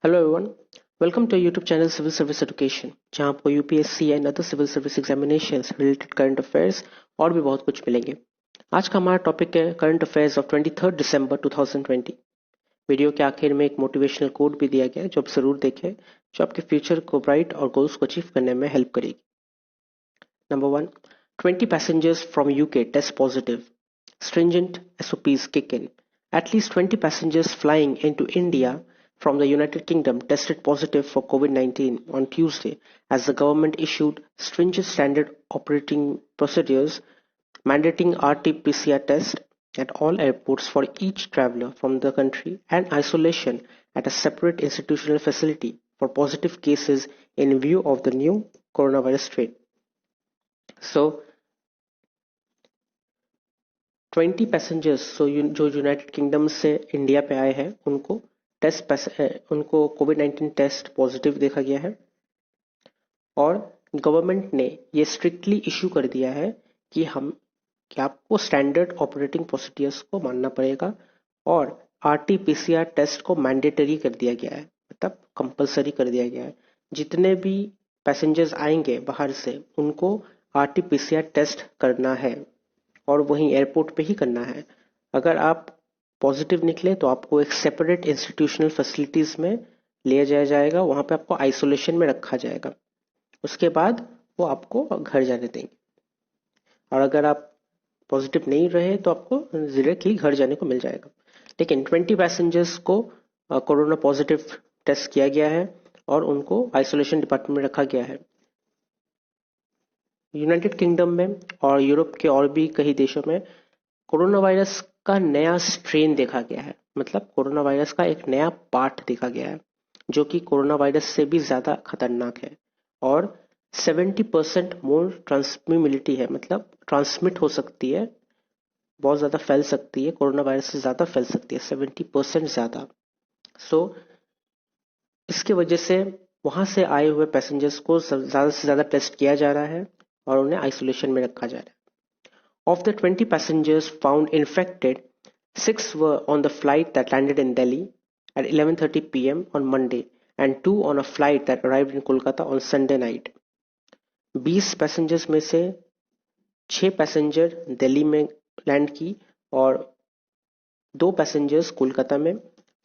Hello everyone, welcome to YouTube channel civil service education, जहां आपको UPSC and other civil service examinations related current affairs और भी बहुत कुछ मिलेंगे। आज का हमारा टॉपिक है current affairs of 23 December 2020। Video के आखिर में एक मोटिवेशनल कोट भी दिया गया है जो आप जरूर देखें, जो आपके फ्यूचर को ब्राइट और गोल्स को अचीव करने में हेल्प करेगी। Number 1, 20 passengers from UK test positive. Stringent SOPs kick in. At least 20 passengers flying into India from the United Kingdom tested positive for COVID-19 on Tuesday as the government issued stringent standard operating procedures mandating RT-PCR test at all airports for each traveler from the country and isolation at a separate institutional facility for positive cases in view of the new coronavirus strain. So 20 passengers जो United kingdom से India पे आए हैं उनको कोविड-19 test positive देखा गया है और गवर्नमेंट ने ये स्ट्रिक्टली इशू कर दिया है कि आपको स्टैंडर्ड ऑपरेटिंग प्रोसीडियर्स को मानना पड़ेगा और आरटी-पीसीआर टेस्ट को मैंडेटरी कर दिया गया है, मतलब कंपलसरी कर दिया गया है। जितने भी पैसेंजर्स आएंगे बाहर से उनको आरटी-पीसीआर टेस्ट करना है और वहीं एयरपोर्ट पे ही करना है। अगर आप पॉजिटिव निकले तो आपको एक सेपरेट इंस्टीट्यूशनल फैसिलिटीज में ले जाया जाएगा, वहां पे आपको आइसोलेशन में रखा जाएगा। उसके बाद वो आपको घर जाने देंगे और अगर आप पॉजिटिव नहीं रहे तो आपको डायरेक्टली घर जाने को मिल जाएगा। लेकिन 20 पैसेंजर्स को कोरोना पॉजिटिव टेस्ट किया गया है और उनको आइसोलेशन डिपार्टमेंट में रखा गया है। यूनाइटेड किंगडम में और यूरोप के और भी कई देशों में कोरोना वायरस का नया स्ट्रेन देखा गया है, मतलब कोरोना वायरस का एक नया पार्ट देखा गया है जो कि कोरोना वायरस से भी ज्यादा खतरनाक है और 70% मोर ट्रांसमिबिलिटी है, मतलब ट्रांसमिट हो सकती है, बहुत ज्यादा फैल सकती है, कोरोना वायरस से ज्यादा फैल सकती है, 70% ज्यादा। सो इसके वजह से वहां से आए हुए पैसेंजर्स को ज्यादा से ज्यादा टेस्ट किया जा रहा है और उन्हें आइसोलेशन में रखा जा रहा है। Of the 20 passengers found infected, 6 were on the flight that landed in Delhi at 11:30 p.m. on Monday and 2 on a flight that arrived in Kolkata on Sunday night. 20 passengers में से 6 पैसेंजर दिल्ली में land की और 2 passengers Kolkata में,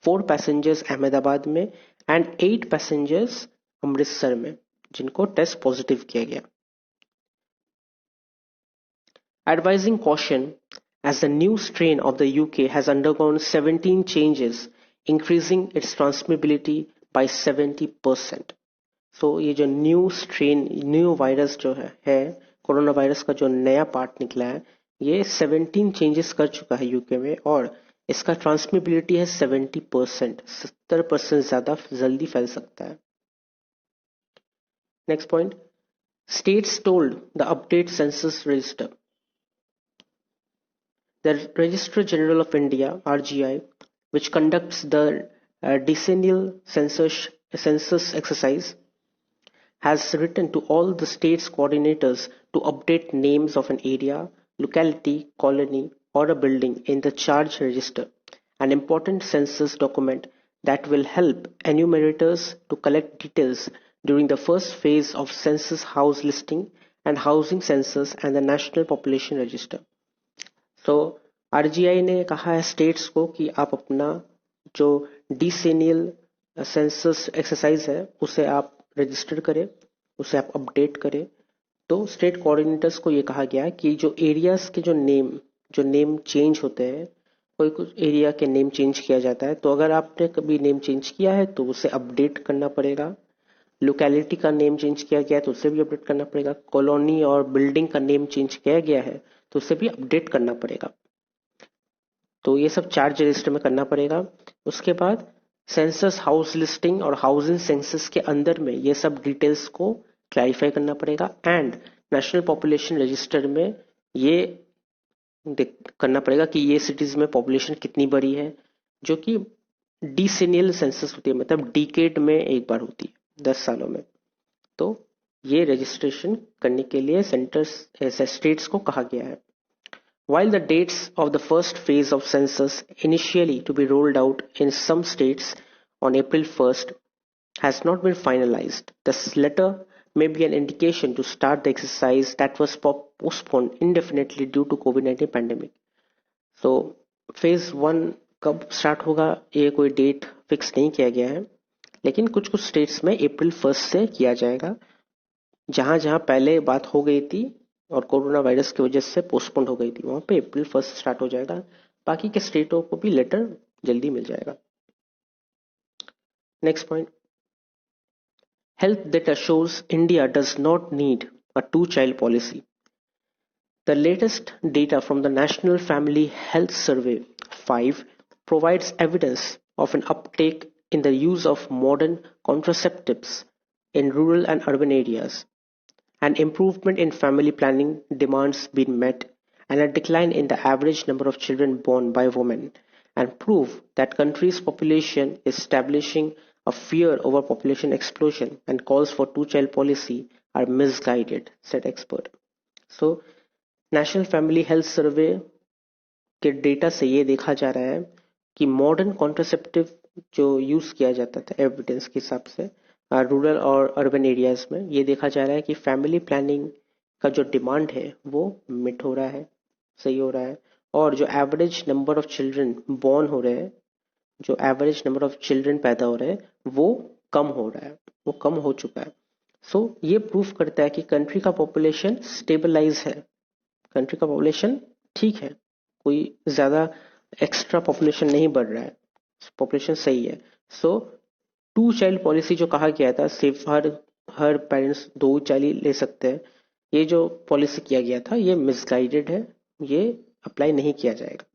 4 passengers Ahmedabad में and 8 passengers Amritsar में, जिनको test positive किया गया। Advising caution as the new strain of the UK has undergone 17 changes, increasing its transmissibility by 70%. So ये जो न्यू वायरस जो है कोरोना वायरस का जो नया पार्ट निकला है, ये 17 चेंजेस कर चुका है यूके में और इसका ट्रांसमिबिलिटी है 70%, 70% ज्यादा जल्दी फैल सकता है। Next point, states told the update census register. The Registrar General of India (RGI), which conducts the decennial census exercise, has written to all the states coordinators to update names of an area, locality, colony, or a building in the charge register, an important census document that will help enumerators to collect details during the first phase of census house listing and housing census and the national population register. तो RGI ने कहा है states को कि आप अपना जो डिसेनियल census exercise है उसे आप रजिस्टर करें, उसे आप अपडेट करें। तो स्टेट कोऑर्डिनेटर्स को ये कहा गया है कि जो एरियाज के जो नेम चेंज होते हैं, कोई कुछ एरिया के नेम चेंज किया जाता है, तो अगर आपने कभी नेम चेंज किया है तो उसे अपडेट करना पड़ेगा। लोकेलिटी का नेम चेंज किया गया है तो उसे भी अपडेट करना पड़ेगा। कॉलोनी और बिल्डिंग का नेम चेंज किया गया है तो उसे भी अपडेट करना पड़ेगा। तो ये सब चार्ज रजिस्टर में करना पड़ेगा। उसके बाद सेंसस हाउस लिस्टिंग और हाउसिंग सेंसस के अंदर में ये सब डिटेल्स को क्लैरिफाई करना पड़ेगा एंड नेशनल पॉपुलेशन रजिस्टर में ये करना पड़ेगा कि ये सिटीज में पॉपुलेशन कितनी बड़ी है, जो कि डिसेनियल सेंसस होती है, मतलब डिकेड में एक बार होती है, 10 सालों में। तो ये रजिस्ट्रेशन करने के लिए स्टेट्स को कहा गया है। While the dates of the first phase of census initially to be rolled out in some states on April 1st has not been finalized. This letter may be an indication to start the exercise that was postponed indefinitely due to COVID-19 pandemic. So phase 1 कब start होगा ये कोई date fix नहीं किया गया है, लेकिन कुछ कुछ स्टेट्स में अप्रैल 1 से किया जाएगा. जहां जहां पहले बात हो गई थी और कोरोना वायरस की वजह से पोस्टपोन हो गई थी, वहां पे अप्रैल 1 स्टार्ट हो जाएगा. बाकी के स्टेटों को भी लेटर जल्दी मिल जाएगा. Next point, health data shows India does not need a two-child policy. The latest data from the National Family Health Survey 5 provides evidence of an uptake in the use of modern contraceptives in rural and urban areas, an improvement in family planning demands being met, and a decline in the average number of children born by women, and prove that country's population is establishing a fear over population explosion and calls for two-child policy are misguided, said expert. So, national family health survey के data से ये देखा जा रहा है कि modern contraceptive जो use किया जाता था एविडेंस के हिसाब से रूरल और अर्बन एरियाज में, ये देखा जा रहा है कि फैमिली प्लानिंग का जो डिमांड है वो मिट हो रहा है, सही हो रहा है. और जो average number of children born हो रहे हैं, जो एवरेज नंबर ऑफ चिल्ड्रन पैदा हो रहे हैं, वो कम हो रहा है, वो कम हो चुका है. सो ये प्रूफ करता है कि कंट्री का पॉपुलेशन स्टेबलाइज है, कंट्री का पॉपुलेशन ठीक है, कोई ज्यादा एक्स्ट्रा पॉपुलेशन नहीं बढ़ रहा है, पॉपुलेशन सही है. सो टू चाइल्ड पॉलिसी जो कहा गया था, सिर्फ हर पेरेंट्स 2 चाइल्ड ले सकते हैं, ये जो पॉलिसी किया गया था ये मिसगाइडेड है, ये अप्लाई नहीं किया जाएगा.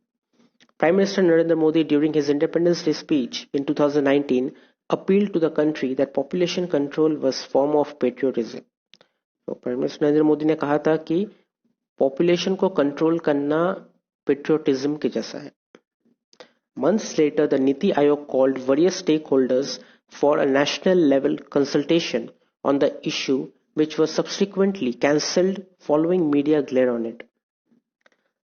Prime Minister Narendra Modi during his Independence Day speech in 2019 appealed to the country that population control was form of patriotism. तो प्राइम मिनिस्टर नरेंद्र मोदी ने कहा था कि पॉपुलेशन को कंट्रोल करना पेट्रियोटिज्म के जैसा है. Months later, the Niti Aayog called various stakeholders for a national level consultation on the issue, which was subsequently cancelled following media glare on it.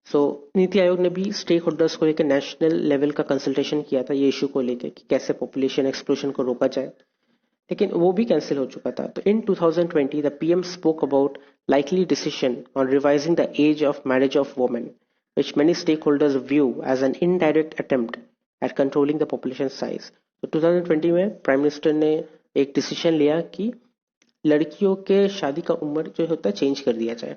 So, NITI Aayog ने भी स्टेक होल्डर्स को लेकर national level का consultation किया था ये issue को लेकर कि कैसे पॉपुलेशन एक्सप्लोजन को रोका जाए, लेकिन वो भी कैंसिल हो चुका था. तो इन 2020 the PM spoke about likely decision on revising the age of marriage of women, which many stakeholders view as an indirect attempt at controlling the population size. तो 2020 में प्राइम मिनिस्टर ने एक डिसीजन लिया कि लड़कियों के शादी का उम्र जो होता है चेंज कर दिया जाए.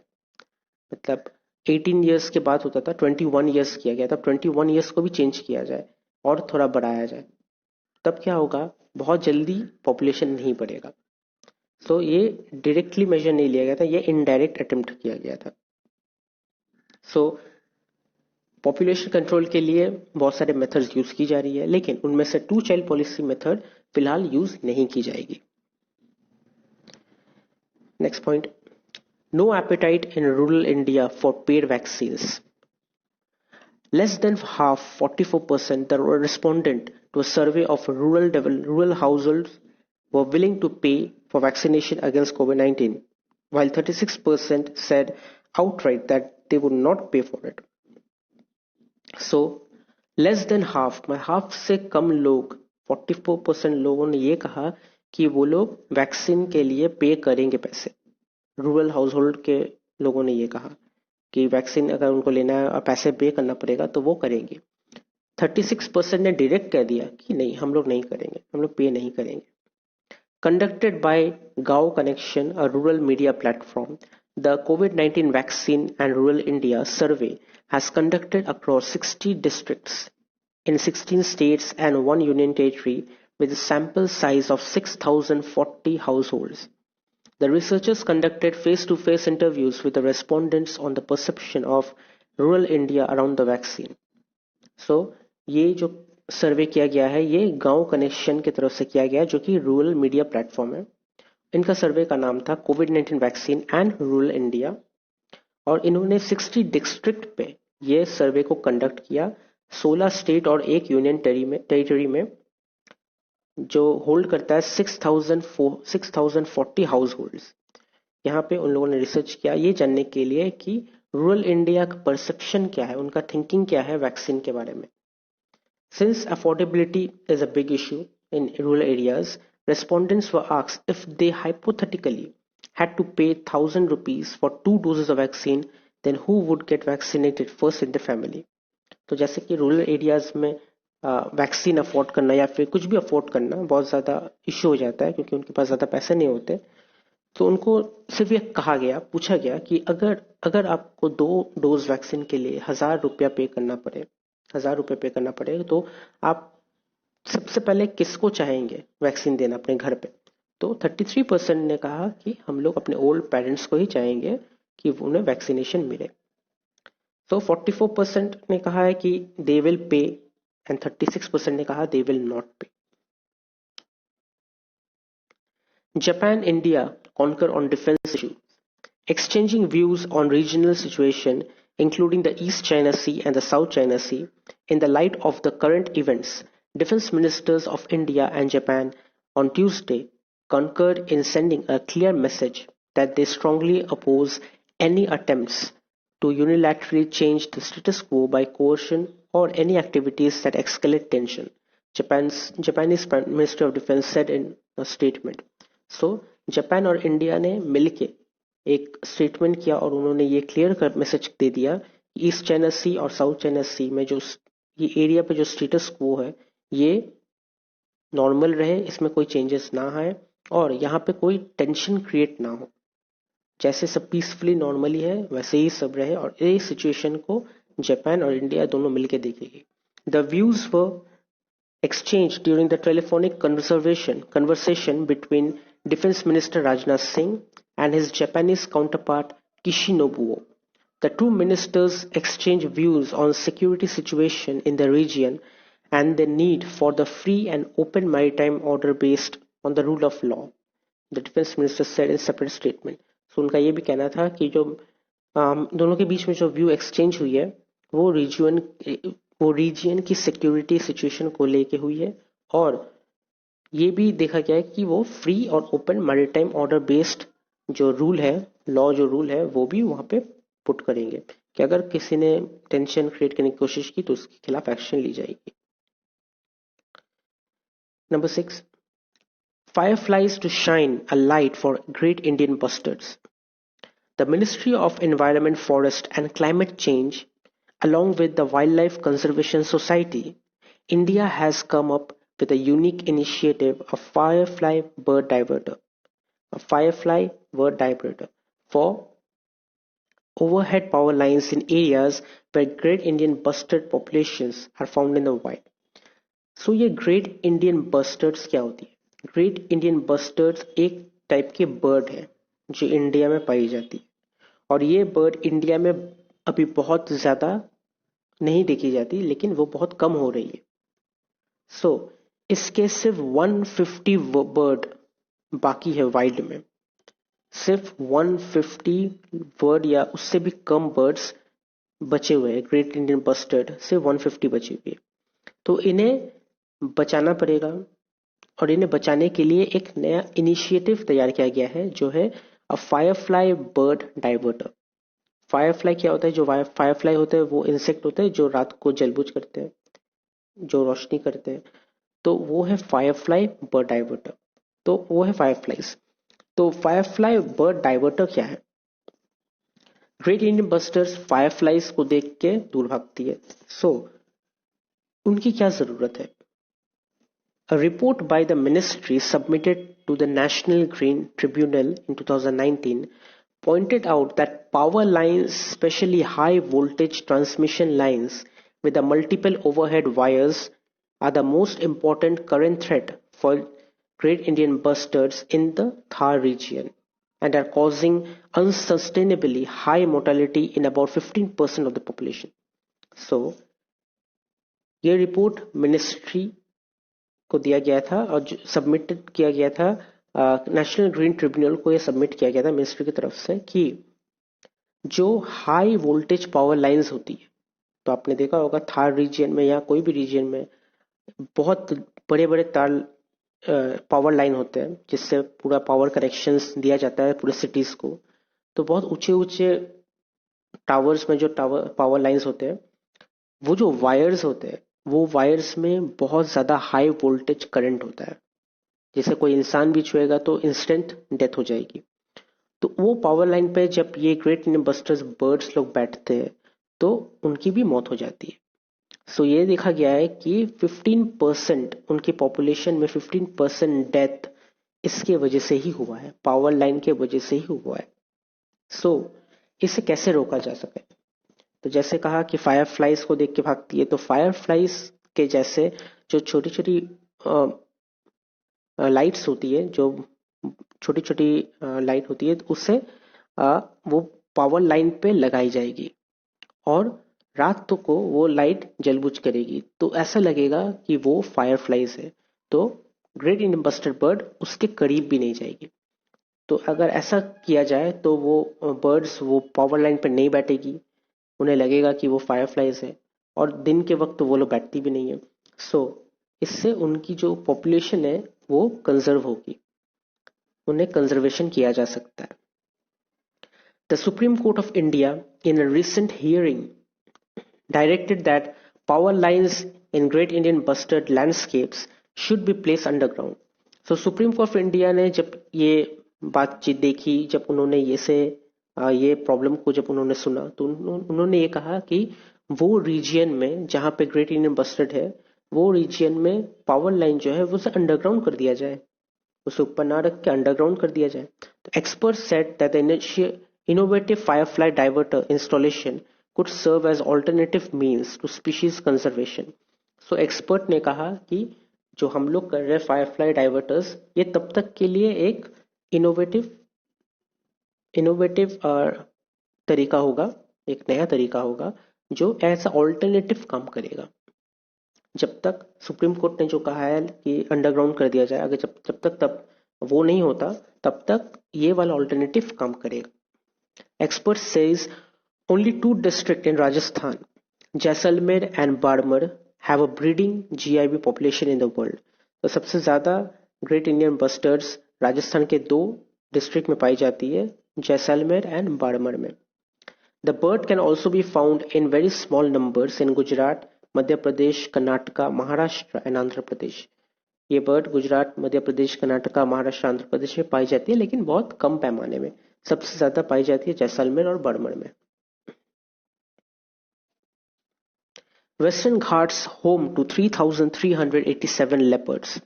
मतलब 18 ईयर्स के बाद होता था 21 ईयर्स किया गया था, 21 ईयर्स को भी चेंज किया जाए और थोड़ा बढ़ाया जाए. तब क्या होगा, बहुत जल्दी पॉपुलेशन नहीं बढ़ेगा. तो ये डायरेक्टली मेजर नहीं लिया गया था, ये इनडायरेक्ट अटेम्प्ट किया गया था. सो पॉपुलेशन कंट्रोल के लिए बहुत सारे मेथड्स यूज की जा रही है, लेकिन उनमें से टू चाइल्ड पॉलिसी मेथड फिलहाल यूज नहीं की जाएगी. Next point, no appetite in rural India for paid vaccines. Less than half, 44%, the respondent to a survey of rural households were willing to pay for vaccination against COVID-19, while 36% said outright that they would not pay for it. So, less than half, half से कम लोग, 44% लोगों ने ये कहा कि वो लोग vaccine के लिए पे करेंगे पैसे. रूरल हाउसहोल्ड के लोगों ने ये कहा कि वैक्सीन अगर उनको लेना है और पैसे पे करना पड़ेगा तो वो करेंगे. 36% ने डायरेक्ट कह दिया कि नहीं, हम लोग नहीं करेंगे, हम लोग पे नहीं करेंगे. Conducted by Gao Connection, a rural media platform, the COVID-19 Vaccine and Rural India survey has conducted across 60 districts in 16 states and 1 union territory with a sample size of 6,040 households. The researchers conducted face-to-face interviews with the respondents on the perception of rural India around the vaccine. So, ये जो सर्वे किया गया है ये गांव connection की तरफ से किया गया है, जो कि रूरल मीडिया प्लेटफॉर्म है. इनका सर्वे का नाम था कोविड-19 वैक्सीन एंड रूरल इंडिया, और इन्होंने 60 डिस्ट्रिक्ट पे ये सर्वे को कंडक्ट किया, 16 स्टेट और 1 यूनियन टेरिटरी में, जो होल्ड करता है 6,040 हाउस होल्ड्स. यहाँ पे उन लोगों ने रिसर्च किया ये जानने के लिए कि रूरल इंडिया का परसेप्शन क्या है, उनका थिंकिंग क्या है वैक्सीन के बारे में. Since affordability is a big issue in rural areas, respondents were asked if they hypothetically had to pay ₹1,000 for 2 doses of vaccine, then who would get vaccinated first in the family. तो जैसे कि rural areas में vaccine afford करना या फिर कुछ भी afford करना बहुत ज़्यादा इश्यू हो जाता है क्योंकि उनके पास ज़्यादा पैसे नहीं होते, तो उनको सिर्फ ये कहा गया, पूछा गया कि अगर अगर आपको 2 डोज वैक्सीन के लिए ₹1,000 पे करना पड़े, तो आप सबसे पहले किसको चाहेंगे वैक्सीन देना अपने घर पे. तो 33% ने कहा कि हम लोग अपने ओल्ड पेरेंट्स को ही चाहेंगे कि उन्हें वैक्सीनेशन मिले. तो 44% ने कहा है कि दे विल पे एंड 36% ने कहा दे विल नॉट पे. Japan India concur on defense issue, exchanging views on regional situation including the East China Sea and the South China Sea. In the light of the current events, defense ministers of India and Japan on Tuesday concurred in sending a clear message that they strongly oppose any attempts to unilaterally change the status quo by coercion or any activities that escalate tension, Japanese Ministry of Defense said in a statement. So Japan और India ने मिलके एक statement किया और उन्होंने ये clear कर message दे दिया कि ईस्ट चाइना सी और साउथ चाइना सी में जो ये एरिया पे जो स्टेटस क्वो है ये नॉर्मल रहे, इसमें कोई चेंजेस ना आए और यहाँ पे कोई टेंशन क्रिएट ना हो. जैसे सब पीसफुली नॉर्मली है वैसे ही सब रहे और ये सिचुएशन को जापान और इंडिया दोनों मिलके देखेगी. The views were exchanged during the telephonic conversation between Defense Minister Rajnath Singh and his Japanese counterpart Kishinobuo. The two ministers exchanged views on security situation in the region and the need for the free and open maritime order based on the rule of law, the defense minister said in separate statement. So उनका ये भी कहना था कि जो दोनों के बीच में जो व्यू एक्सचेंज हुई है वो रीजन की सिक्योरिटी सिचुएशन को लेके हुई है और ये भी देखा गया है कि वो फ्री और ओपन मैरिटाइम ऑर्डर बेस्ड जो रूल है, लॉ जो रूल है वो भी वहां पे पुट करेंगे कि अगर किसी ने टेंशन क्रिएट करने की कोशिश की तो उसके खिलाफ एक्शन ली जाएगी. Number 6, fireflies to shine a light for Great Indian bustards. The Ministry of Environment, Forest and Climate Change along with the Wildlife Conservation Society, India has come up with a unique initiative, a firefly bird diverter. A firefly bird diverter for overhead power lines in areas where Great Indian bustard populations are found in the wild. So ये Great Indian bustards क्या होती है? Great Indian bustards एक type के bird है जो India में पाई जाती है और ये बर्ड इंडिया में अभी बहुत ज़्यादा नहीं देखी जाती लेकिन वो बहुत कम हो रही है. सो इसके सिर्फ 150 बर्ड बाकी है वाइल्ड में, सिर्फ 150 बर्ड या उससे भी कम बर्ड्स बचे हुए हैं. ग्रेट इंडियन बस्टर्ड सिर्फ 150 बची हुई है. तो इन्हें बचाना पड़ेगा और इन्हें बचाने के लिए एक नया इनिशिएटिव तैयार किया गया है जो है अ फायरफ्लाई बर्ड डाइवर्टर. फायरफ्लाई क्या होता है? जो फायरफ्लाई होते हैं वो इंसेक्ट होते हैं जो रात को जलबुझ करते हैं, जो रोशनी करते हैं, तो वो है फायरफ्लाई बर्ड डाइवर्टर. तो वो है फायरफ्लाइज. तो फायरफ्लाई बर्ड डाइवर्टर क्या है? ग्रेट इंडियन बस्टर्स फायरफ्लाइज को देख के दूर भागती है. सो उनकी क्या जरूरत है? A report by the ministry submitted to the National Green Tribunal in 2019 pointed out that power lines, especially high voltage transmission lines with the multiple overhead wires, are the most important current threat for Great Indian bustards in the Thar region and are causing unsustainably high mortality in about 15% of the population. So, ये report ministry को दिया गया था और submitted किया गया था national green tribunal को. ये सबमिट किया गया था मिनिस्ट्री की तरफ से कि जो हाई वोल्टेज पावर लाइंस होती है, तो आपने देखा होगा थार रीजन में या कोई भी रीजन में बहुत बड़े बड़े तार पावर लाइन होते हैं जिससे पूरा पावर कनेक्शंस दिया जाता है पूरे सिटीज को. तो बहुत ऊंचे ऊंचे टावर्स में जो पावर लाइंस होते हैं, वो जो वायर्स होते हैं वो वायर्स में बहुत ज़्यादा हाई वोल्टेज करंट होता है. जैसे कोई इंसान भी छुएगा तो इंस्टेंट डेथ हो जाएगी। तो वो पावर लाइन पे जब ये ग्रेट इंडियन बस्टर्स बर्ड्स लोग बैठते हैं तो उनकी भी मौत हो जाती है। सो ये देखा गया है कि 15% उनकी पॉपुलेशन में 15% डेथ इसके वजह से ही हुआ है, पावर लाइन के वजह से ही हुआ है। सो इसे कैसे रोका जा सके? तो जैसे कहा कि फायर फ्लाइज को देख के भागती है, तो फायर फ्लाइज के जैसे जो छोटी छोटी लाइट्स होती है, जो छोटी छोटी लाइट होती है, तो उससे वो पावर लाइन पे लगाई जाएगी और रात तो को वो लाइट जलबुझ करेगी, तो ऐसा लगेगा कि वो फायर फ्लाइज है। तो ग्रेट इंडियन बस्टर्ड बर्ड उसके करीब भी नहीं जाएगी। तो अगर ऐसा किया जाए तो वो बर्ड्स वो पावर लाइन पर नहीं बैठेगी, उन्हें लगेगा कि वो फायर फ्लाइज है, और दिन के वक्त तो वो लोग बैठती भी नहीं है। सो इससे उनकी जो पॉपुलेशन है वो कंजर्व होगी, उन्हें कंजर्वेशन किया जा सकता है। The supreme court of India in a recent hearing directed that power lines in Great Indian Bustard landscapes should be placed underground. So supreme court of India ने जब ये बातचीत देखी, जब उन्होंने ये प्रॉब्लम को जब उन्होंने सुना, तो उन्होंने ये कहा कि वो रीजियन में जहाँ पे ग्रेट इंडियन बस्टर्ड है, वो रीजियन में पावर लाइन जो है वो उसे अंडरग्राउंड कर दिया जाए, उसे ऊपर ना रख के अंडरग्राउंड कर दिया जाए। तो expert said that the innovative firefly diverter installation could serve as alternative means to species conservation. So expert ने कहा कि जो हम लोग कर रहे हैं फायरफ्लाई डाइवर्टर्स, ये तब तक के लिए एक इनोवेटिव इनोवेटिव तरीका होगा, एक नया तरीका होगा जो एज ऑल्टरनेटिव काम करेगा। जब तक सुप्रीम कोर्ट ने जो कहा है कि अंडरग्राउंड कर दिया जाए, अगर जब तक तब वो नहीं होता, तब तक ये वाला ऑल्टरनेटिव काम करेगा। Expert says only two districts in Rajasthan, Jaisalmer and Barmer, have a breeding GIB population in the world. तो सबसे ज्यादा ग्रेट इंडियन बस्टर्ड्स राजस्थान के दो डिस्ट्रिक्ट में पाई जाती है, जैसलमेर एंड बाड़मेर में। The bird can also be found in very small numbers in Gujarat, Madhya Pradesh, Karnataka, Maharashtra and Andhra Pradesh. ये बर्ड गुजरात, मध्य प्रदेश, कर्नाटका, महाराष्ट्र, आंध्र प्रदेश में पाई जाती है, लेकिन बहुत कम पैमाने में। सबसे ज्यादा पाई जाती है जैसलमेर और बाड़मेर में। Western Ghats home to 3,387 leopards.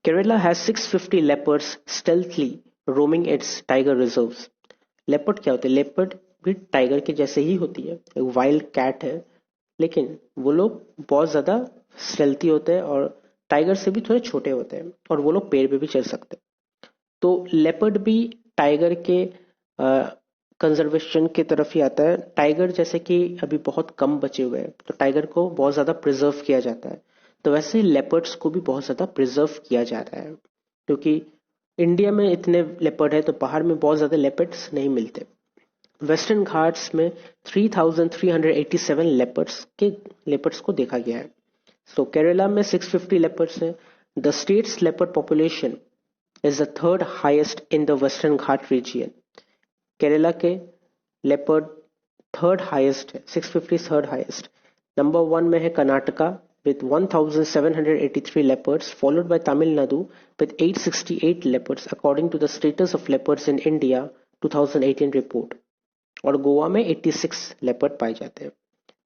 Kerala has 650 leopards stealthily roaming its tiger reserves. Leopard क्या होते हैं? लेपर्ड भी टाइगर के जैसे ही होती है, एक वाइल्ड कैट है, लेकिन वो लोग बहुत ज्यादा स्टेल्थी होते हैं और टाइगर से भी थोड़े छोटे होते हैं, और वो लोग पेड़ पे भी चढ़ सकते हैं। तो लेपर्ड भी टाइगर के कंजर्वेशन की तरफ ही आता है। टाइगर जैसे कि अभी बहुत कम बचे हुए हैं, तो टाइगर को बहुत ज्यादा प्रिजर्व किया जाता है, तो वैसे ही लेपर्ड्स को भी बहुत ज्यादा प्रिजर्व किया जा रहा है, क्योंकि इंडिया में इतने लेपर्ड है तो बाहर में बहुत ज्यादा लेपर्ड्स नहीं मिलते। वेस्टर्न घाट्स में 3,387 लेपर्ड्स को देखा गया है। सो केरला में 650 लेपर्ड्स हैं। The states leopard population is the third highest in the Western Ghat region. Kerala के लेपर्ड थर्ड हाईएस्ट है, 650 थर्ड हाईएस्ट। नंबर 1 में है Karnataka with 1,783 leopards, followed by Tamil Nadu with 868 leopards according to the status of leopards in India 2018 report, और गोवा में 86 leopard पाए जाते हैं।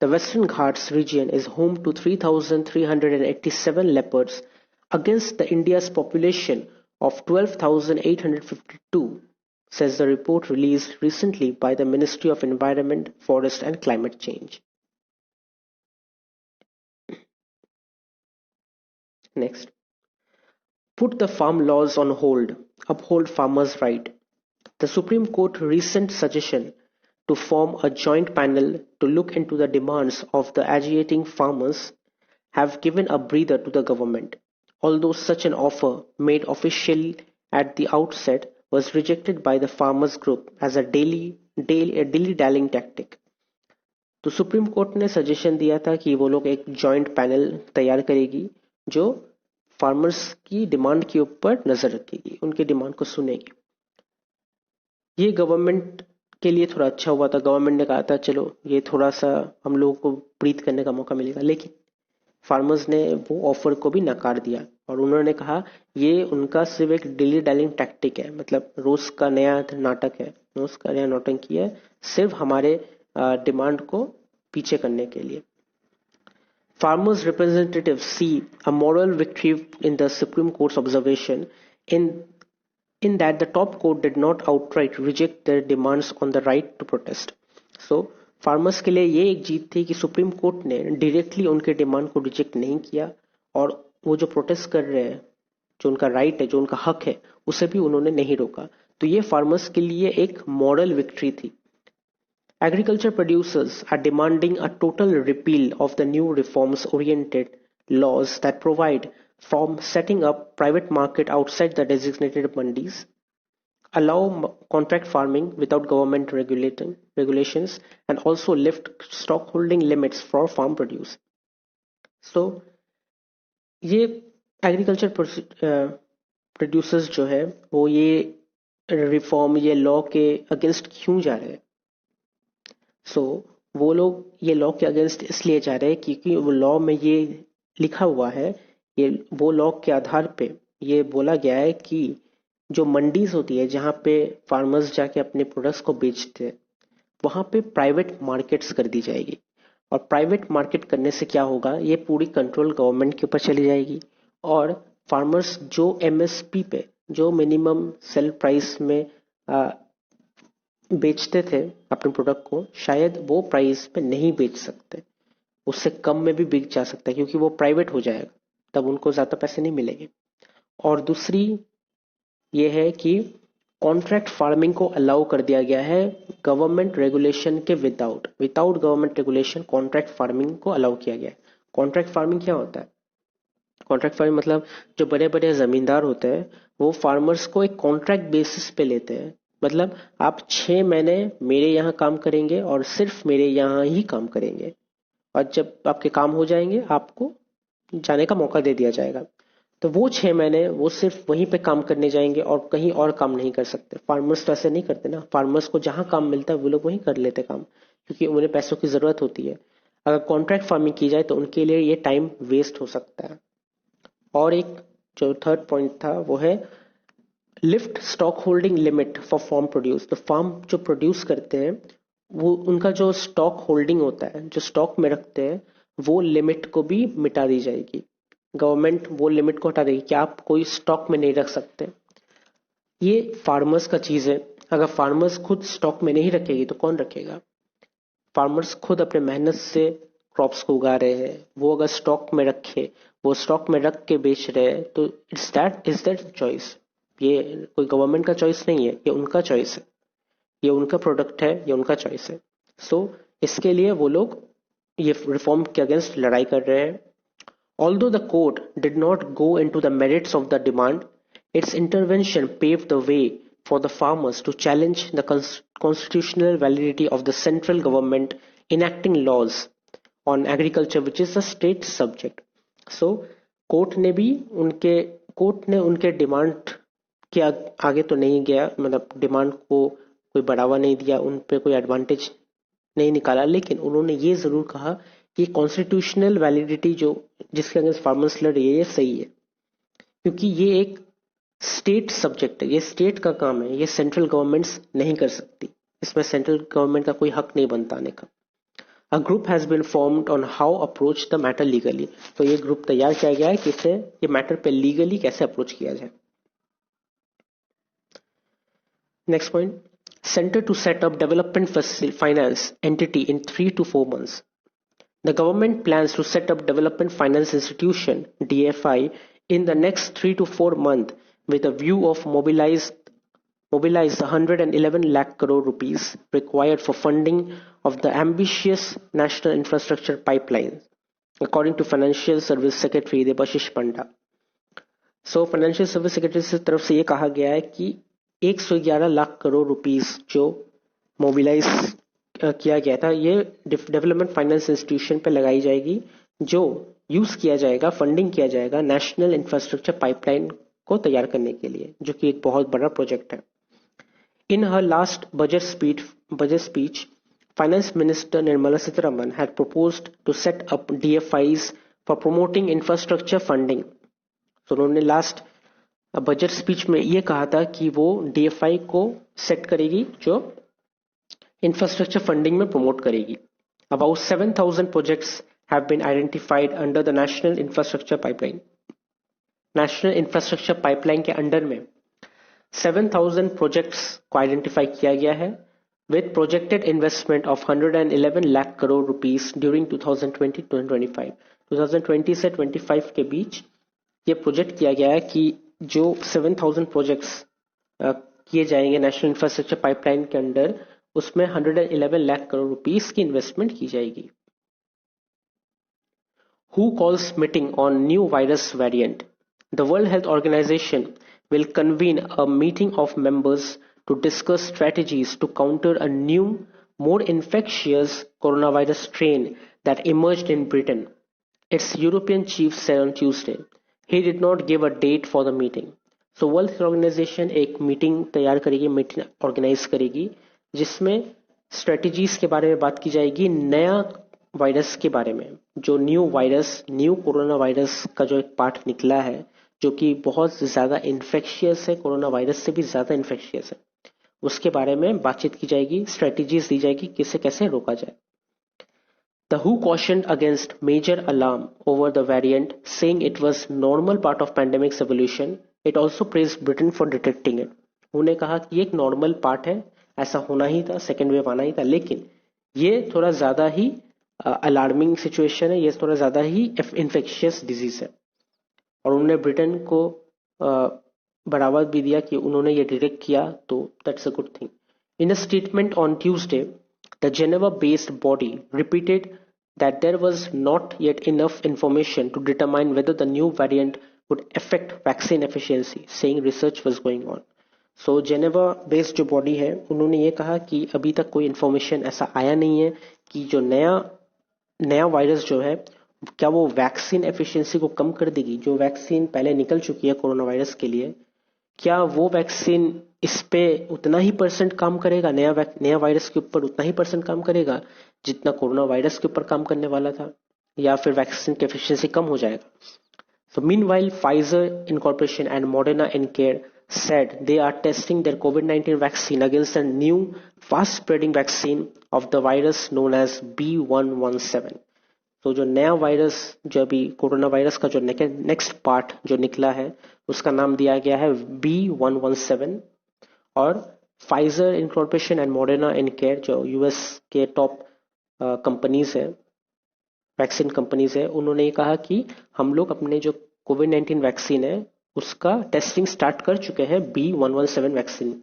The Western Ghats region is home to 3,387 leopards against the India's population of 12,852, says the report released recently by the Ministry of Environment, Forest and Climate Change. Next, put the farm laws on hold, uphold farmers' right. The Supreme Court recent suggestion to form a joint panel to look into the demands of the agitating farmers have given a breather to the government, although such an offer, made official at the outset, was rejected by the farmers group as a dilly-dallying tactic. तो supreme court ने suggestion दिया था कि वो लोग एक joint panel तैयार करेगी जो फार्मर्स की डिमांड के ऊपर नजर रखेगी, उनकी डिमांड को सुनेगी। ये गवर्नमेंट के लिए थोड़ा अच्छा हुआ था। गवर्नमेंट ने कहा था चलो ये थोड़ा सा हम लोगों को ब्रीथ करने का मौका मिलेगा, लेकिन फार्मर्स ने वो ऑफर को भी नकार दिया। और उन्होंने कहा ये उनका सिर्फ एक डिली डालिंग टैक्टिक है, मतलब रोज का नया नाटक है, रोज का नया नौटंकी है, सिर्फ हमारे डिमांड को पीछे करने के लिए. Farmers' representatives see a moral victory in the Supreme Court's observation in in that the top court did not outright reject their demands on the right to protest. So farmers के लिए ये एक जीत थी कि सुप्रीम कोर्ट ने directly उनके demand को reject नहीं किया और वो जो प्रोटेस्ट कर रहे हैं, जो उनका राइट है, जो उनका हक है, उसे भी उन्होंने नहीं रोका. तो ये फार्मर्स के लिए एक मॉरल विक्ट्री थी. Agriculture producers are demanding a total repeal of the new reforms-oriented laws that provide from setting up private market outside the designated mandis, allow contract farming without government regulations, and also lift stockholding limits for farm produce. So, ये agriculture producers जो है वो ये reform, ये law के against क्यों जा रहे हैं? सो वो लोग ये लॉ के अगेंस्ट इसलिए जा रहे हैं क्योंकि वो लॉ में ये लिखा हुआ है, ये वो लॉ के आधार पे ये बोला गया है कि जो मंडीज होती है जहाँ पे फार्मर्स जाके अपने प्रोडक्ट्स को बेचते हैं, वहाँ पे प्राइवेट मार्केट्स कर दी जाएगी. और प्राइवेट मार्केट करने से क्या होगा, ये पूरी कंट्रोल गवर्नमेंट के ऊपर चली जाएगी और फार्मर्स जो एमएसपी पे, जो मिनिमम सेल प्राइस में बेचते थे अपने प्रोडक्ट को, शायद वो प्राइस पे नहीं बेच सकते, उससे कम में भी बिक जा सकता है क्योंकि वो प्राइवेट हो जाएगा, तब उनको ज्यादा पैसे नहीं मिलेंगे. और दूसरी ये है कि कॉन्ट्रैक्ट फार्मिंग को अलाउ कर दिया गया है गवर्नमेंट रेगुलेशन के without government regulation contract farming को अलाउ किया गया है. कॉन्ट्रैक्ट फार्मिंग क्या होता है? कॉन्ट्रैक्ट फार्मिंग मतलब जो बड़े बड़े जमींदार होते हैं वो फार्मर्स को एक कॉन्ट्रैक्ट बेसिस पे लेते हैं. मतलब आप 6 महीने मेरे यहाँ काम करेंगे और सिर्फ मेरे यहाँ ही काम करेंगे, और जब आपके काम हो जाएंगे आपको जाने का मौका दे दिया जाएगा. तो वो 6 महीने वो सिर्फ वहीं पे काम करने जाएंगे और कहीं और काम नहीं कर सकते. फार्मर्स तो ऐसे नहीं करते ना, फार्मर्स को जहाँ काम मिलता है वो लोग वहीं कर लेते काम, क्योंकि उन्हें पैसों की जरूरत होती है. अगर कॉन्ट्रैक्ट फार्मिंग की जाए तो उनके लिए ये टाइम वेस्ट हो सकता है. और एक जो थर्ड पॉइंट था वो है lift stock holding limit for farm produce. तो फार्म जो प्रोड्यूस करते हैं वो उनका जो स्टॉक होल्डिंग होता है, जो स्टॉक में रखते हैं, वो लिमिट को भी मिटा दी जाएगी. गवर्नमेंट वो लिमिट को हटा देगी कि आप कोई स्टॉक में नहीं रख सकते. ये फार्मर्स का चीज है. अगर फार्मर्स खुद स्टॉक में नहीं रखेगी तो कौन रखेगा? फार्मर्स खुद अपने मेहनत से क्रॉप्स को उगा रहे हैं, वो अगर स्टॉक में रखे, वो स्टॉक में रख के बेच रहे हैं, तो इज दैट चॉइस. ये कोई गवर्नमेंट का चॉइस नहीं है, ये उनका चॉइस है, ये उनका प्रोडक्ट है, ये उनका चॉइस है. सो इसके लिए वो लोग ये रिफॉर्म के अगेंस्ट लड़ाई कर रहे हैं. Although the court did not go into the merits of the demand, its intervention paved the way for the farmers to challenge the constitutional validity of the central government enacting laws on agriculture, which is a state subject. So, court ने उनके demand के आगे तो नहीं गया, मतलब demand को कोई बढ़ावा नहीं दिया, उन पे कोई एडवांटेज नहीं निकाला, लेकिन उन्होंने ये जरूर कहा कि कॉन्स्टिट्यूशनल वैलिडिटी जो जिसके अगेंस्ट फार्मर्स लड़ रही है ये सही है, क्योंकि ये एक स्टेट सब्जेक्ट है, ये स्टेट का काम है, ये सेंट्रल गवर्नमेंट्स नहीं कर सकती, इसमें सेंट्रल गवर्नमेंट का कोई हक नहीं बनता आने का. A group has been formed on how approach the matter legally. तो ये ग्रुप तैयार किया गया है कि इसे ये मैटर पे लीगली कैसे अप्रोच किया जाए. Next point, Center to set up development finance entity in 3 to 4 months. The government plans to set up development finance institution DFI in the next 3 to 4 months with a view of mobilize 111 lakh crore rupees required for funding of the ambitious national infrastructure pipeline, according to Financial Service Secretary Debashish Panda. So Financial Service Secretary से तरफ से ये कहा गया है कि 111 lakh crore rupees जो mobilise किया गया था, ये डेवलपमेंट फाइनेंस इंस्टीट्यूशन पे लगाई जाएगी, जो यूज किया जाएगा, फंडिंग किया जाएगा नेशनल इंफ्रास्ट्रक्चर पाइपलाइन को तैयार करने के लिए, जो कि एक बहुत बड़ा प्रोजेक्ट है. In her last budget speech finance minister Nirmala Sitharaman had proposed to set up DFIs for promoting infrastructure funding. तो उन्होंने लास्ट बजट स्पीच में ये कहा था कि वो DFI को सेट करेगी जो इंफ्रास्ट्रक्चर फंडिंग में प्रमोट करेगी. About 7,000 projects have been identified under the National Infrastructure Pipeline. National infrastructure pipeline के अंडर में 7,000 प्रोजेक्ट्स को आइडेंटिफाई किया गया है with projected investment of 111 lakh crore rupees during 2020-2025. 2020 से 25 के बीच ये प्रोजेक्ट किया गया है कि जो 7,000 प्रोजेक्ट्स किए जाएंगे नेशनल इंफ्रास्ट्रक्चर पाइपलाइन के अंडर, उसमें 111 लाख करोड़ रुपीस की इन्वेस्टमेंट की जाएगी. Who calls meeting on new virus variant? The World Health Organization will convene a meeting of members to discuss strategies to counter a new, more infectious coronavirus strain that emerged in Britain, its European chief said on Tuesday. He did not give a date for the meeting. So World Health Organization एक meeting तैयार करेगी, meeting organise करेगी, जिसमें strategies के बारे में बात की जाएगी, नया वायरस के बारे में, जो न्यू कोरोना वायरस का जो एक पार्ट निकला है, जो कि बहुत ज्यादा इन्फेक्शियस है, कोरोना वायरस से भी ज्यादा इन्फेक्शियस है, उसके बारे में बातचीत की जाएगी, स्ट्रेटजीज दी जाएगी किसे कैसे रोका जाए. The WHO cautioned against major alarm over the variant, saying it was normal part of pandemic's evolution. It also praised Britain for detecting it. उन्होंने कहा कि ये एक नॉर्मल पार्ट है, ऐसा होना ही था, सेकेंड वेव आना ही था, लेकिन ये थोड़ा ज्यादा ही अलार्मिंग सिचुएशन है, ये थोड़ा ज्यादा ही इन्फेक्शियस डिजीज है. और उन्होंने ब्रिटेन को बढ़ावा भी दिया कि उन्होंने ये डिटेक्ट किया, तो that's a good thing. In a statement on Tuesday, the Geneva-based body repeated that there was not yet enough information to determine whether the new variant would affect vaccine efficiency, saying research was going on. So Geneva-based जो body है, उन्होंने ये कहा कि अभी तक कोई information ऐसा आया नहीं है कि जो नया वायरस जो है, क्या वो वैक्सीन एफिशिएंसी को कम कर देगी. जो वैक्सीन पहले निकल चुकी है कोरोना वायरस के लिए, क्या वो वैक्सीन इस पे उतना ही परसेंट काम करेगा, नया वायरस के ऊपर उतना ही परसेंट काम करेगा जितना कोरोना वायरस के ऊपर काम करने वाला था, या फिर वैक्सीन की एफिशिएंसी कम हो जाएगा. So meanwhile, Pfizer Incorporation and Moderna Care said they are testing their COVID-19 vaccine against a new fast-spreading vaccine of the virus known as B.1.1.7. तो जो नया वायरस, जो अभी कोरोना वायरस का जो नेक्स्ट पार्ट जो निकला है, उसका नाम दिया गया है B.1.1.7. और Pfizer incorporation and Moderna care, जो यूएस के टॉप कंपनीज है, वैक्सीन कंपनीज है, उन्होंने ये कहा कि हम लोग अपने जो कोविड-19 वैक्सीन है उसका टेस्टिंग स्टार्ट कर चुके हैं B.1.1.7 वैक्सीन,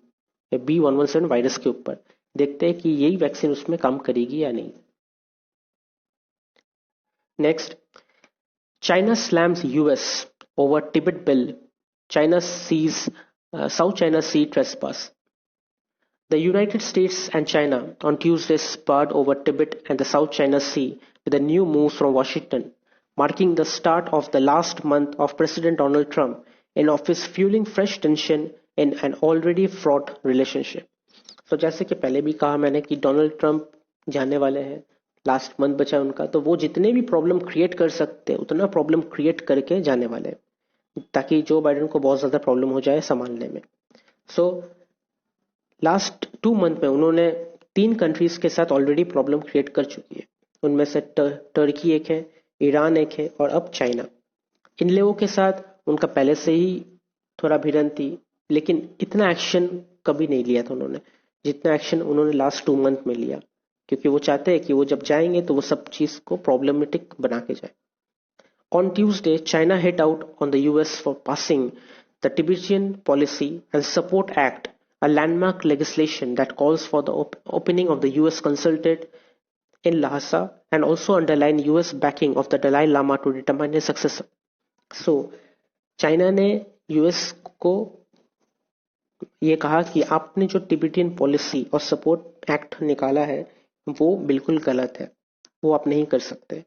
B.1.1.7 वायरस के ऊपर. देखते हैं कि यही वैक्सीन उसमें काम करेगी या नहीं. Next, China slams US over Tibet bill. China sees South China Sea trespass. The United States and China on Tuesday sparred over Tibet and the South China Sea with a new move from Washington, marking the start of the last month of President Donald Trump in office, fueling fresh tension in an already fraught relationship. So जैसे कि पहले भी कहा मैंने कि Donald Trump जाने वाले हैं, लास्ट मंथ बचा उनका, तो वो जितने भी प्रॉब्लम क्रिएट कर सकते हैं उतना प्रॉब्लम क्रिएट करके जाने वाले हैं, ताकि जो बाइडेन को बहुत ज्यादा प्रॉब्लम हो जाए संभालने में. सो लास्ट 2 मंथ में उन्होंने 3 कंट्रीज के साथ ऑलरेडी प्रॉब्लम क्रिएट कर चुकी है. उनमें से टर्की एक है, ईरान एक है, और अब चाइना. इन लोगों के साथ उनका पहले से ही थोड़ा भिड़ंत थी, लेकिन इतना एक्शन कभी नहीं लिया था उन्होंने जितना एक्शन उन्होंने लास्ट 2 मंथ में लिया, क्योंकि वो चाहते हैं कि वो जब जाएंगे तो वो सब चीज को प्रॉब्लमेटिक बना के जाए. On Tuesday, China hit out on the US for passing the Tibetan Policy and Support Act, a landmark legislation that calls for the opening of the US consulate in Lhasa and also underline US backing of the Dalai Lama to determine his successor. So, China ने US को ये कहा कि आपने जो Tibetan policy और support act निकाला है वो बिल्कुल गलत है, वो आप नहीं कर सकते.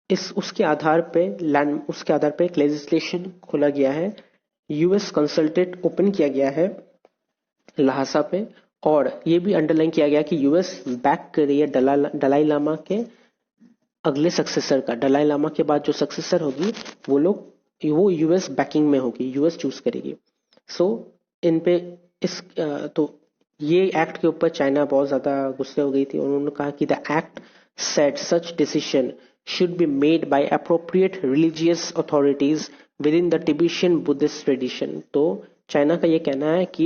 उसके आधार पे एक लेजिस्लेशन खोला गया है, यूएस कंसल्टेट ओपन किया गया है लहासा पे, और ये भी अंडरलाइन किया गया कि यूएस बैक कर रही है दलाई लामा के अगले सक्सेसर का. दलाई लामा के बाद जो सक्सेसर होगी वो लोग वो यूएस बैकिंग में होगी, यूएस चूज करेगी। सो इन पे तो ये एक्ट के ऊपर चाइना बहुत ज्यादा गुस्से हो गई थी। उन्होंने कहा कि the act said such decision should be made by appropriate religious authorities with in the Tibetan Buddhist tradition. तो चाइना का ये कहना है कि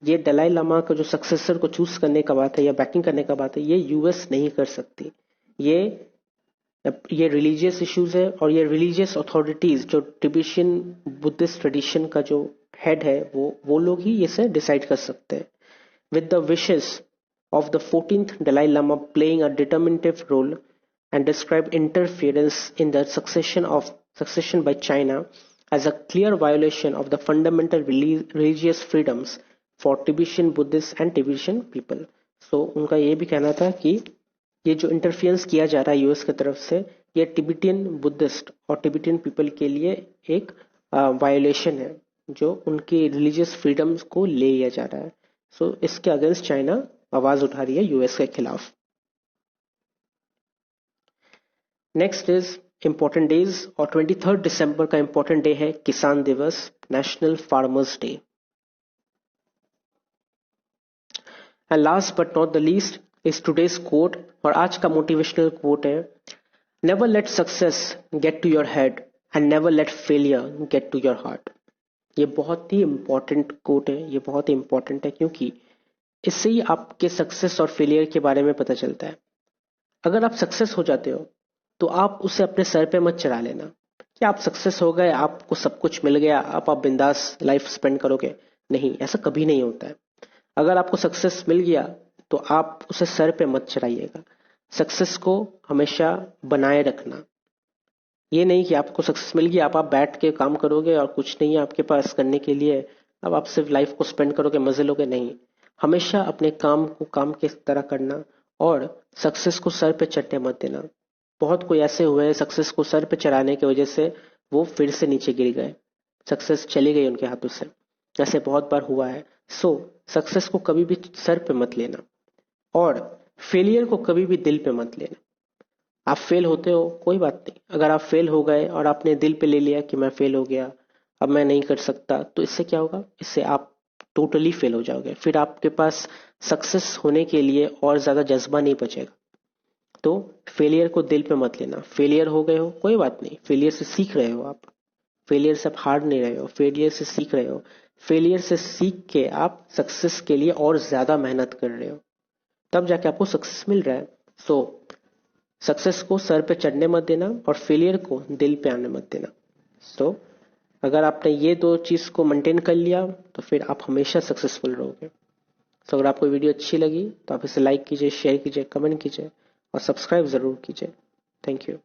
ये दलाई लामा का जो सक्सेसर को चूज करने का बात है या बैकिंग करने का बात है, ये यूएस नहीं कर सकती। ये रिलीजियस इश्यूज है और ये रिलीजियस अथॉरिटीज जो टिबेटियन बुद्धिस्ट ट्रेडिशन का जो हेड है वो लोग ही इसे डिसाइड कर सकते हैं। With the wishes of the 14th Dalai Lama playing a determinative role and described interference in the succession by China as a clear violation of the fundamental religious freedoms for Tibetan Buddhists and Tibetan people. So उनका ये भी कहना था कि ये जो interference किया जा रहा है यूएस की तरफ से, ये टिबेटियन बुद्धिस्ट और टिबेटियन पीपल के लिए एक वायोलेशन है जो उनकी रिलीजियस फ्रीडम्स को ले लिया जा रहा है। सो इसके अगेंस्ट चाइना आवाज उठा रही है यूएस के खिलाफ। नेक्स्ट इज इंपॉर्टेंट डेज, और 23 दिसंबर का इंपॉर्टेंट डे है किसान दिवस, national farmers day. And last but not the least is today's quote, और आज का मोटिवेशनल कोट है, never let success get to your head and never let failure get to your heart. ये बहुत ही important coat है, ये बहुत ही important है क्योंकि इससे ही आपके सक्सेस और फेलियर के बारे में पता चलता है। अगर आप सक्सेस हो जाते हो तो आप उसे अपने सर पे मत चढ़ा लेना कि आप सक्सेस हो गए, आपको सब कुछ मिल गया, आप बिंदास लाइफ स्पेंड करोगे। नहीं, ऐसा कभी नहीं होता है। अगर आपको सक्सेस मिल गया तो आप उसे सर पे मत चढ़ाइएगा। सक्सेस को हमेशा बनाए रखना। ये नहीं कि आपको सक्सेस मिल गया, आप बैठ के काम करोगे और कुछ नहीं है आपके पास करने के लिए, अब आप सिर्फ लाइफ को स्पेंड करोगे, मजे लोगे। नहीं, हमेशा अपने काम को काम की तरह करना और सक्सेस को सर पे चढ़ने मत देना। बहुत कोई ऐसे हुए हैं सक्सेस को सर पे चढ़ाने की वजह से वो फिर से नीचे गिर गए, सक्सेस चली गई उनके हाथों से, ऐसे बहुत बार हुआ है। सो सक्सेस को कभी भी सर पे मत लेना और फेलियर को कभी भी दिल पे मत लेना। आप फेल होते हो, कोई बात नहीं। अगर आप फेल हो गए और आपने दिल पे ले लिया कि मैं फेल हो गया, अब मैं नहीं कर सकता, तो इससे क्या होगा, इससे आप टोटली फेल हो जाओगे। फिर आपके पास सक्सेस होने के लिए और ज्यादा जज्बा नहीं बचेगा। तो फेलियर को दिल पे मत लेना। फेलियर हो गए हो, कोई बात नहीं, फेलियर से सीख रहे हो आप। फेलियर से आप हार नहीं रहे हो, फेलियर से सीख रहे हो। फेलियर से सीख के आप सक्सेस के लिए और ज्यादा मेहनत कर रहे हो, तब जाके आपको सक्सेस मिल रहा है। सो सक्सेस को सर पे चढ़ने मत देना और फेलियर को दिल पे आने मत देना। सो अगर आपने ये दो चीज को मेंटेन कर लिया तो फिर आप हमेशा सक्सेसफुल रहोगे। तो अगर आपको वीडियो अच्छी लगी तो आप इसे लाइक कीजिए, शेयर कीजिए, कमेंट कीजिए और सब्सक्राइब जरूर कीजिए। Thank you.